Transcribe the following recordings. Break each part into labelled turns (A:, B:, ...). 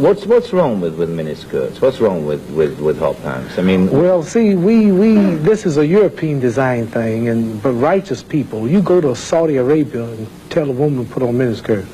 A: What's wrong with miniskirts? What's wrong with hot pants? I mean,
B: well, see, this is a European design thing, but righteous people, you go to Saudi Arabia and tell a woman to put on miniskirt.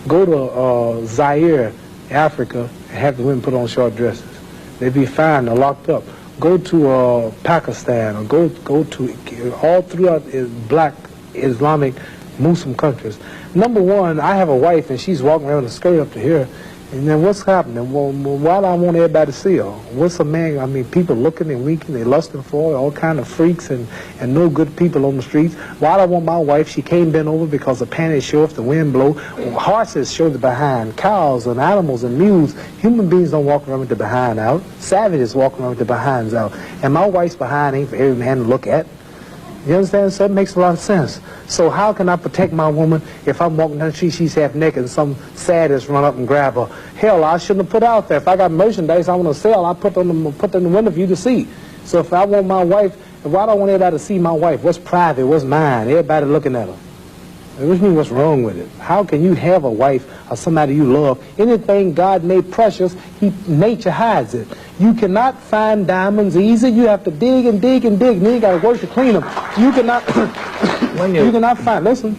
B: Go to Zaire, Africa, and have the women put on short dresses. They'd be fine. They're locked up. Go to Pakistan, or go to all throughout black Islamic Muslim countries. Number one, I have a wife and she's walking around with a skirt up to here, and then what's happening? Well, why do I want everybody to see her? What's a man? I mean, people looking and winking, they lusting for her, all kind of freaks and no good people on the streets. Why do I want my wife? She can't bend over because the panties show if the wind blow. Horses show the behind. Cows and animals and mules. Human beings don't walk around with the behind out. Savages walk around with the behinds out. And my wife's behind ain't for every man to look at. You understand? So it makes a lot of sense. So how can I protect my woman if I'm walking down the street, she's half naked, and some sadist run up and grab her? Hell, I shouldn't have put out there. If I got merchandise I want to sell, I put them in the window for you to see. So if I want my wife, why do I want everybody to see my wife? What's private? What's mine? Everybody looking at her. What mean, what's wrong with it? How can you have a wife or somebody you love? Anything God made precious, nature hides it. You cannot find diamonds easy. You have to dig and dig and dig. And then you got to work to clean them. You cannot, you cannot find, listen,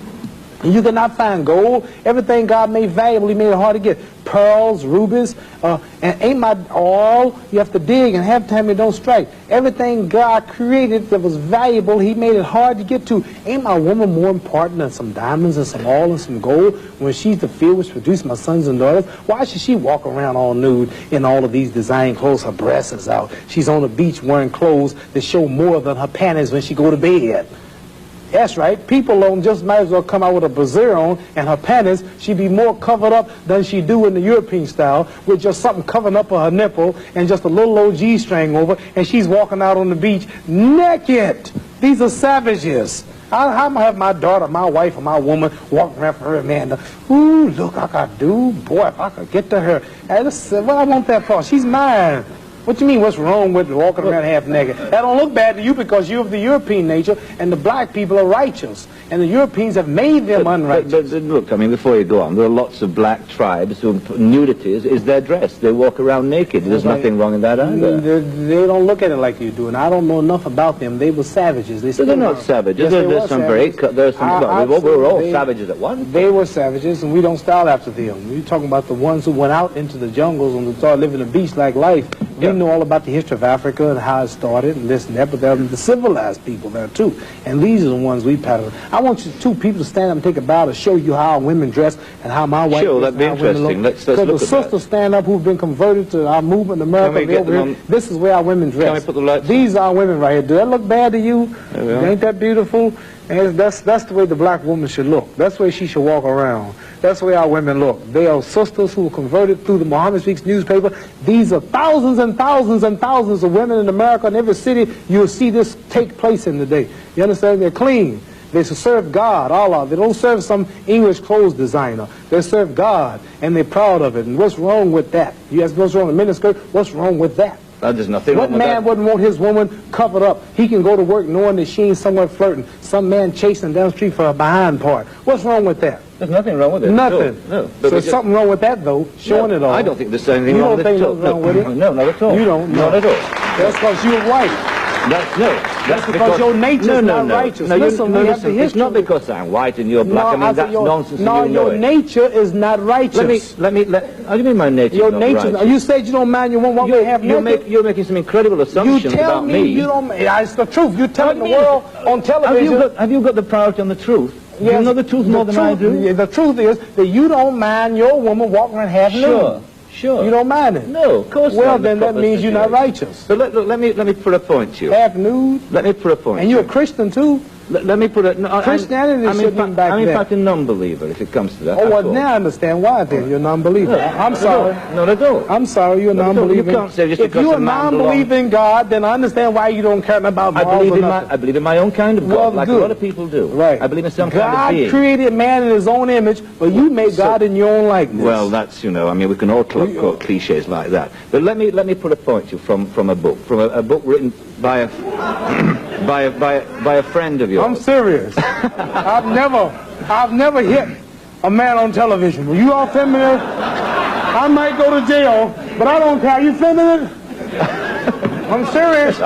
B: you cannot find gold. Everything God made valuable, He made it hard to get. Pearls, rubies, and ain't my all. You have to dig, and half the time it don't strike. Everything God created that was valuable, He made it hard to get to. Ain't my woman more important than some diamonds and some oil and some gold when she's the field which produced my sons and daughters? Why should she walk around all nude in all of these design clothes? Her breasts is out. She's on the beach wearing clothes that show more than her panties when she go to bed. That's right. People don't just might as well come out with a brassiere on and her panties. She'd be more covered up than she do in the European style with just something covering up her nipple and just a little old G-string over, and she's walking out on the beach naked. These are savages. How am I have my daughter, my wife, or my woman walking around for her man? Ooh, look, I could do. Boy, if I could get to her. Hey, what I want that for? She's mine. What you mean, what's wrong with walking around half naked? That don't look bad to you because you're of the European nature, and the black people are righteous. And the Europeans have made them unrighteous.
A: But look, I mean, before you go on, there are lots of black tribes who nudity is their dress. They walk around naked. There's nothing wrong in that either.
B: They don't look at it like you do, and I don't know enough about them. They were savages.
A: They're not savages.
B: Yes,
A: there's some very... we were all savages at once.
B: They were savages, and we don't style after them. We're talking about the ones who went out into the jungles and started living a beach-like life. We know all about the history of Africa and how it started and this and that, but there are the civilized people there too. And these are the ones we pattern. I want you two people to stand up and take a bow to show you how our women dress and how my wife
A: Sure, that'd be interesting. Let's look at that.
B: the sisters stand up who've been converted to our movement in America. This is where our women dress.
A: Can we put the lights
B: These are our women right here. Do that look bad to you? Ain't that beautiful? And that's the way the black woman should look. That's the way she should walk around. That's the way our women look. They are sisters who were converted through the Mohammad Speaks newspaper. These are thousands and thousands and thousands of women in America. In every city, you'll see this take place in the day. You understand? They're clean. They serve God, Allah. They don't serve some English clothes designer. They serve God, and they're proud of it. And what's wrong with that? You ask what's wrong with miniskirt? What's wrong with that?
A: There's nothing wrong with that.
B: What man wouldn't want his woman covered up? He can go to work knowing that she ain't somewhere flirting. Some man chasing down the street for her behind part. What's wrong with that?
A: There's nothing wrong with it.
B: Nothing.
A: No.
B: So there's something wrong with that, though, showing it all.
A: I don't think there's anything wrong with it.
B: You don't think there's wrong with it?
A: No, not at all.
B: You don't?
A: Not at all.
B: That's because you're white.
A: That's
B: because your nature is not righteous. Listen,
A: it's not because I'm white and you're black. I mean, that's nonsense.
B: No, your nature is not righteous.
A: How do you mean my nature is not righteous?
B: You said you don't mind your woman one way half naked.
A: You're making some incredible assumptions about me.
B: You don't. It's the truth. You're telling the world on television.
A: Have you got the priority on the truth?
B: Yes,
A: you know the truth more than I do?
B: The truth is that you don't mind your woman walking around half nude.
A: Sure.
B: You don't mind it?
A: No, of course not.
B: Well, then that means you're not righteous.
A: But let me put a point to you.
B: Half nude?
A: Let me put a point.
B: And you're a Christian too?
A: Let me put it... No,
B: Christianity shouldn't be back
A: I'm in
B: there.
A: fact a non-believer, if it comes to that.
B: Oh, well, now I understand why then. You're a non-believer.
A: No,
B: I'm sorry.
A: No, I don't.
B: I'm sorry, you're a non-believer.
A: You can't say just
B: if you're a non-believer in God, then I understand why you don't care about morals or nothing.
A: I believe in my own kind of God, like a lot of people do.
B: Right.
A: I believe in some kind of being.
B: God created man in his own image, but you made God in your own likeness.
A: Well, that's, I mean, we can all quote cliches like that. But let me put a point to you from a book, a book written by a friend of yours.
B: I'm serious. I've never hit a man on television. Were you all familiar? I might go to jail, but I don't care. You filming it? I'm serious.